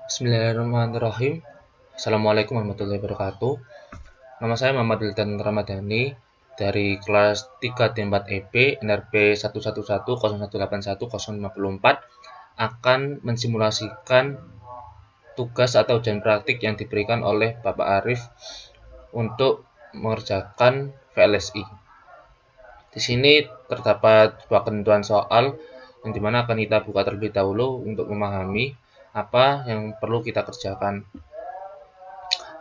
Bismillahirrahmanirrahim. Assalamualaikum warahmatullahi wabarakatuh. Nama saya Muhammad Wildan Ramadhani dari kelas 3D4 EP NRP 11101181054 akan mensimulasikan tugas atau ujian praktik yang diberikan oleh Bapak Arif untuk mengerjakan VLSI. Di sini terdapat sebuah ketentuan soal yang dimana akan kita buka terlebih dahulu untuk memahami apa yang perlu kita kerjakan.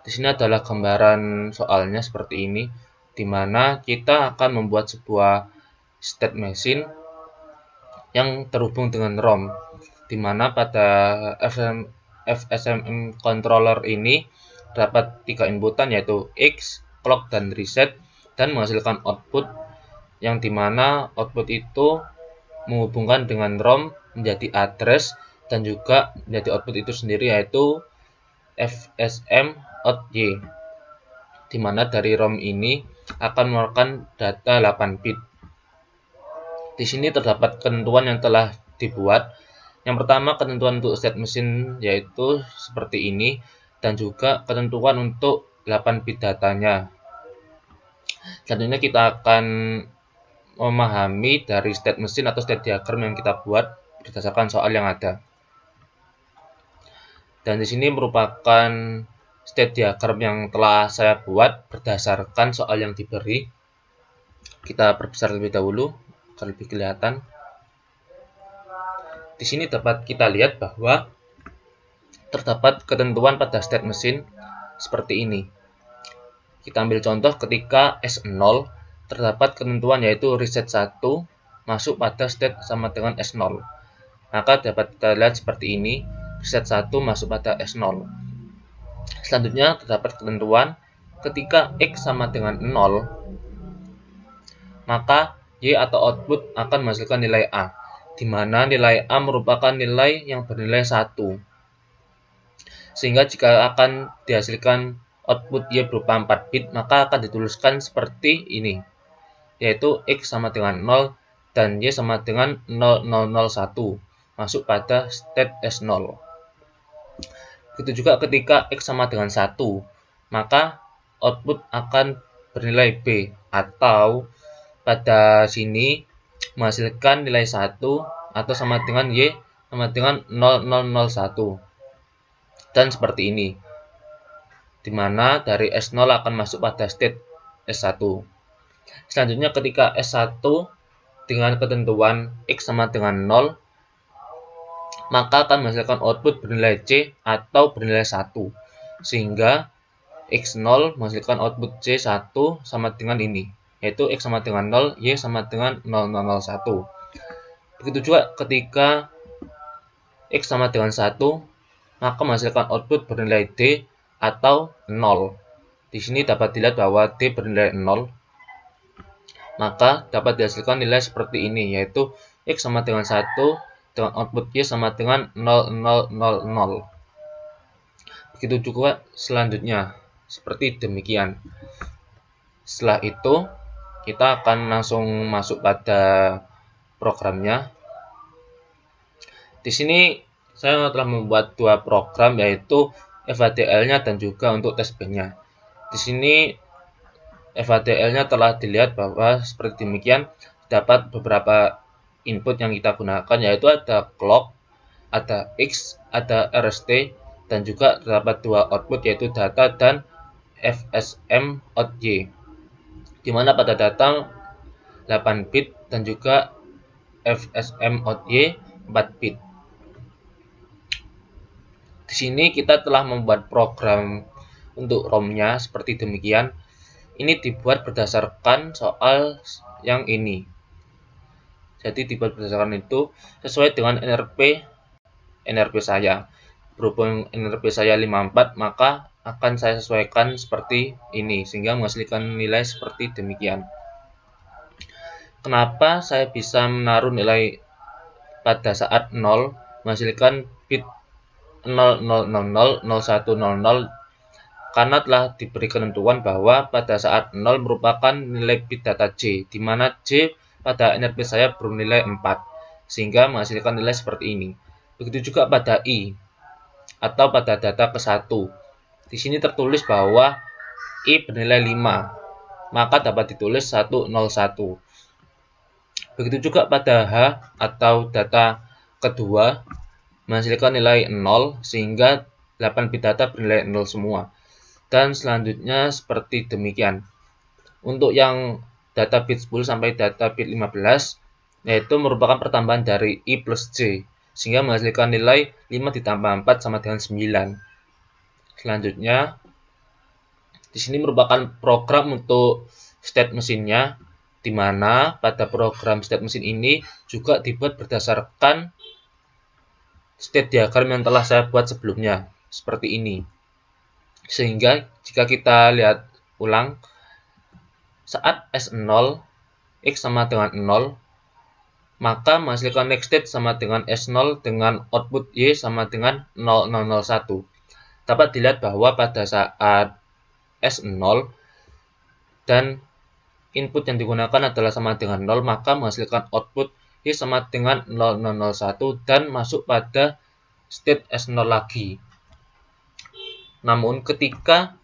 Di sini adalah gambaran soalnya seperti ini, di mana kita akan membuat sebuah state machine yang terhubung dengan ROM, di mana pada FSM controller ini dapat 3 inputan yaitu X, clock, dan reset, dan menghasilkan output yang dimana output itu menghubungkan dengan ROM menjadi address dan juga menjadi output itu sendiri yaitu FSM out Y, di mana dari ROM ini akan mengeluarkan data 8 bit. Di sini terdapat ketentuan yang telah dibuat. Yang pertama, ketentuan untuk state machine yaitu seperti ini, dan juga ketentuan untuk 8 bit datanya. Selanjutnya kita akan memahami dari state machine atau state diagram yang kita buat berdasarkan soal yang ada. Dan di sini merupakan state diagram yang telah saya buat berdasarkan soal yang diberi. Kita perbesar lebih dahulu agar lebih kelihatan. Di sini dapat kita lihat bahwa terdapat ketentuan pada state machine seperti ini. Kita ambil contoh ketika S0 terdapat ketentuan yaitu reset 1 masuk pada state sama dengan S0. Maka dapat kita lihat seperti ini, reset 1 masuk pada S0. Selanjutnya terdapat ketentuan ketika X sama dengan 0, maka Y atau output akan menghasilkan nilai A, di mana nilai A merupakan nilai yang bernilai 1. Sehingga jika akan dihasilkan output Y berupa 4 bit, maka akan dituliskan seperti ini, yaitu X sama dengan 0 dan Y sama dengan 0001 masuk pada state S0. Begitu juga ketika X sama dengan 1, maka output akan bernilai B, atau pada sini menghasilkan nilai 1 atau sama dengan Y sama dengan 0001. Dan seperti ini, di mana dari S0 akan masuk pada state S1. Selanjutnya ketika S1 dengan ketentuan X sama dengan 0, maka akan menghasilkan output bernilai C atau bernilai 1. Sehingga X0 menghasilkan output C1 sama dengan ini, yaitu X sama dengan 0, Y sama dengan 0001. Begitu juga ketika X sama dengan 1, maka menghasilkan output bernilai D atau 0. Di sini dapat dilihat bahwa D bernilai 0, maka dapat dihasilkan nilai seperti ini, yaitu X sama dengan 1 dengan output Y sama dengan 0000. Begitu juga selanjutnya, seperti demikian. Setelah itu, kita akan langsung masuk pada programnya. Di sini saya telah membuat 2 program, yaitu FADL-nya dan juga untuk test bank-nya. Di sini FADL-nya telah dilihat bahwa seperti demikian, dapat beberapa input yang kita gunakan, yaitu ada clock, ada X, ada RST, dan juga terdapat 2 output yaitu data dan FSM out Y, di mana pada data 8 bit dan juga FSM out Y 4 bit. Di sini kita telah membuat program untuk ROM-nya seperti demikian. Ini dibuat berdasarkan soal yang ini. Jadi dibuat berdasarkan itu sesuai dengan NRP saya. Berhubung NRP saya 54, maka akan saya sesuaikan seperti ini, sehingga menghasilkan nilai seperti demikian. Kenapa saya bisa menaruh nilai pada saat 0 menghasilkan bit 0000, 0100, karena telah diberi ketentuan bahwa pada saat 0 merupakan nilai bit data J, di mana J pada NRP saya bernilai 4, sehingga menghasilkan nilai seperti ini. Begitu juga pada I. atau pada data ke-1. Di sini tertulis bahwa I bernilai 5, maka dapat ditulis 101. Begitu juga pada H atau data kedua menghasilkan nilai 0, sehingga 8 bit data bernilai 0 semua. Dan selanjutnya seperti demikian. Untuk yang data bit 10 sampai data bit 15, yaitu merupakan pertambahan dari I plus J, sehingga menghasilkan nilai 5 ditambah 4 sama dengan 9. Selanjutnya, di sini merupakan program untuk state mesinnya, di mana pada program state mesin ini juga dibuat berdasarkan state diagram yang telah saya buat sebelumnya, seperti ini. Sehingga jika kita lihat ulang, saat S0 X sama dengan 0, maka menghasilkan next state sama dengan S0 dengan output Y sama dengan 0001. Dapat dilihat bahwa pada saat S0 dan input yang digunakan adalah sama dengan 0, maka menghasilkan output Y sama dengan 0001 dan masuk pada state S0 lagi. Namun ketika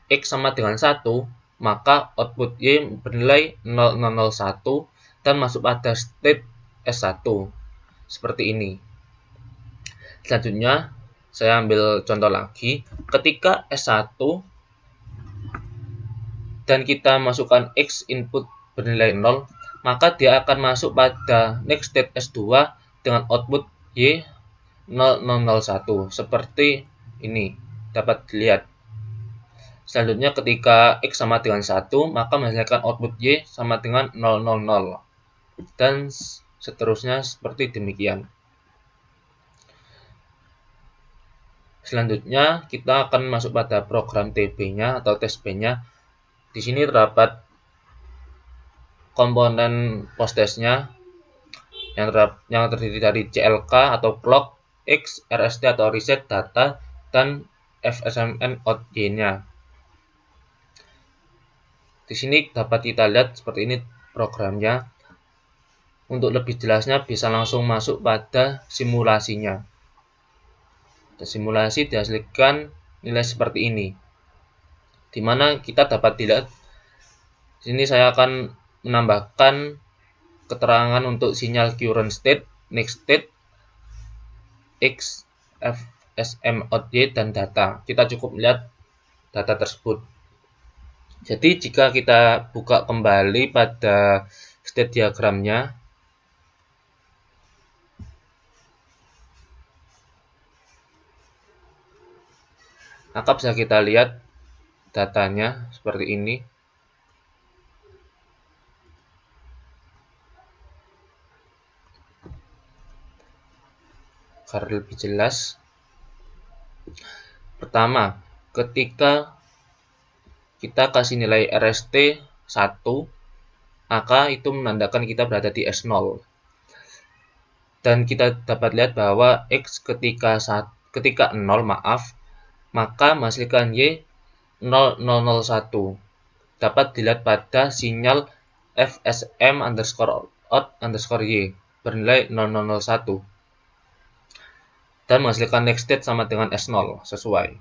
X sama dengan 1, maka output Y bernilai 0001 dan masuk pada state S1. Seperti ini. Selanjutnya, saya ambil contoh lagi. Ketika S1 dan kita masukkan X input bernilai 0, maka dia akan masuk pada next state S2 dengan output Y 0001. Seperti ini. Dapat dilihat. Selanjutnya ketika X sama dengan 1, maka menghasilkan output Y sama dengan 000. Dan seterusnya seperti demikian. Selanjutnya kita akan masuk pada program TB-nya atau test B-nya. Di sini terdapat komponen posttest-nya yang terdiri dari CLK atau clock, X, RST atau reset data, dan FSMN out Y-nya. Di sini dapat kita lihat seperti ini programnya. Untuk lebih jelasnya bisa langsung masuk pada simulasinya. Simulasi dihasilkan nilai seperti ini, di mana kita dapat dilihat. Di sini saya akan menambahkan keterangan untuk sinyal current state, next state, X, FSM out Y, dan data. Kita cukup melihat data tersebut. Jadi jika kita buka kembali pada state diagramnya, maka bisa kita lihat datanya seperti ini. Agar lebih jelas. Pertama, ketika kita kasih nilai RST 1, maka itu menandakan kita berada di S0. Dan kita dapat lihat bahwa X ketika 0, maka menghasilkan Y 0001. Dapat dilihat pada sinyal FSM underscore out underscore Y bernilai 0001. Dan menghasilkan next state sama dengan S0 sesuai.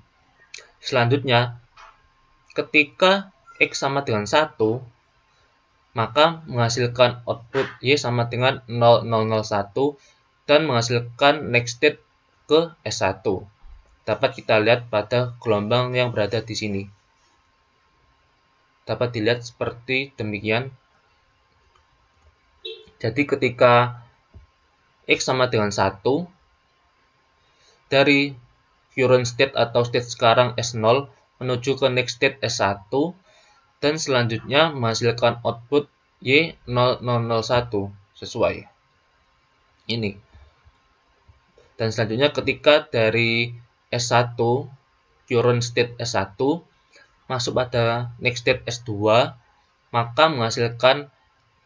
Selanjutnya, ketika X sama dengan 1, maka menghasilkan output Y sama dengan 0001 dan menghasilkan next state ke S1. Dapat kita lihat pada gelombang yang berada di sini. Dapat dilihat seperti demikian. Jadi ketika X sama dengan 1, dari current state atau state sekarang S0 menuju ke next state S1 dan selanjutnya menghasilkan output Y 0001 sesuai ini. Dan selanjutnya ketika dari S1 current state S1 masuk pada next state S2, maka menghasilkan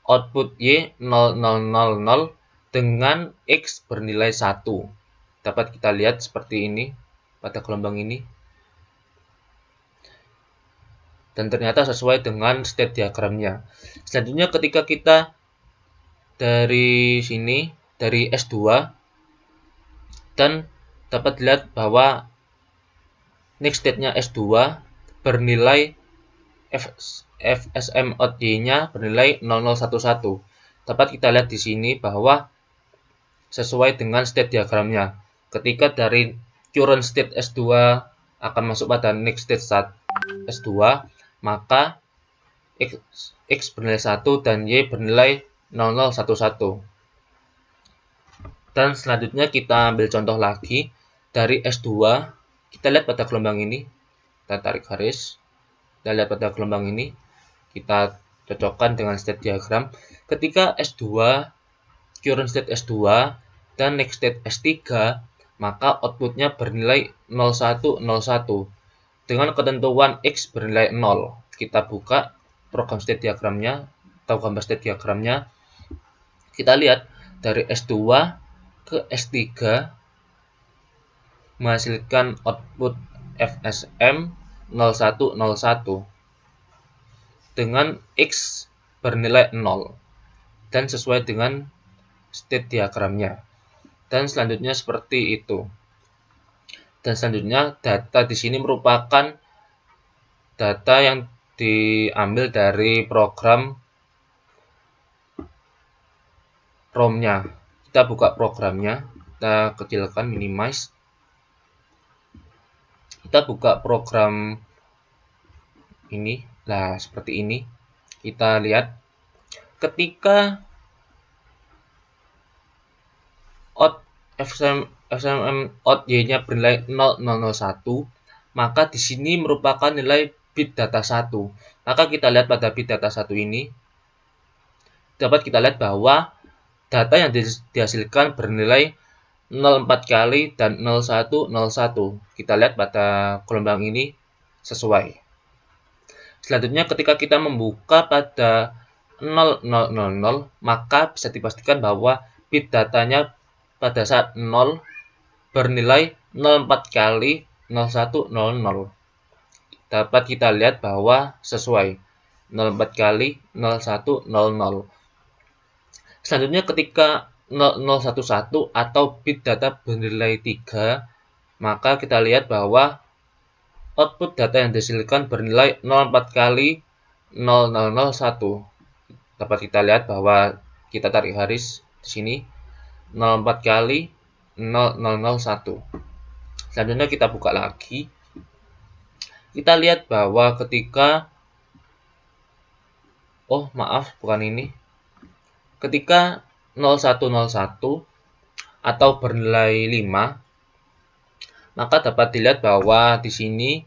output Y 0000 dengan X bernilai 1. Dapat kita lihat seperti ini pada gelombang ini. Dan ternyata sesuai dengan state diagramnya. Selanjutnya ketika kita dari sini, dari S2, dan dapat dilihat bahwa next state-nya S2 bernilai FSM out Y-nya bernilai 0011. Dapat kita lihat di sini bahwa sesuai dengan state diagramnya. Ketika dari current state S2 akan masuk pada next state S2, maka X bernilai 1 dan Y bernilai 0011. Dan selanjutnya kita ambil contoh lagi dari S2. Kita lihat pada gelombang ini, kita tarik garis. Kita lihat pada gelombang ini, kita cocokkan dengan state diagram. Ketika S2, current state S2 dan next state S3, maka outputnya bernilai 0101 dengan ketentuan X bernilai 0. Kita buka program state diagramnya atau gambar state diagramnya. Kita lihat dari S2 ke S3 menghasilkan output FSM 0101 dengan X bernilai 0 dan sesuai dengan state diagramnya. Dan selanjutnya seperti itu. Dan selanjutnya data di sini merupakan data yang diambil dari program ROM-nya. Kita buka programnya, kita kecilkan, minimize. Kita buka program ini, nah seperti ini. Kita lihat ketika FSM out Y-nya bernilai 0001, maka di sini merupakan nilai bit data 1. Maka kita lihat pada bit data 1 ini, dapat kita lihat bahwa data yang dihasilkan bernilai 04 kali dan 0101. Kita lihat pada gelombang ini sesuai. Selanjutnya ketika kita membuka pada 0000, maka bisa dipastikan bahwa bit datanya pada saat 0 bernilai 04 kali 0100. Dapat kita lihat bahwa sesuai 04 kali 0100. Selanjutnya ketika 0011 atau bit data bernilai 3, maka kita lihat bahwa output data yang dihasilkan bernilai 04 kali 0001. Dapat kita lihat bahwa kita tarik garis di sini 04 kali 0001. Selanjutnya kita buka lagi. Kita lihat bahwa ketika ketika 0101 atau bernilai 5, maka dapat dilihat bahwa di sini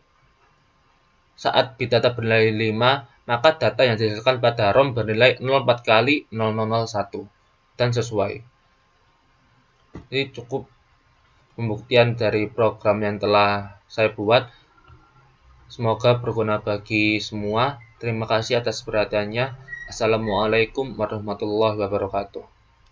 saat bit data bernilai 5, maka data yang dihasilkan pada ROM bernilai 04 kali 0001 dan sesuai. Ini cukup pembuktian dari program yang telah saya buat. Semoga berguna bagi semua. Terima kasih atas perhatiannya. Assalamualaikum warahmatullahi wabarakatuh.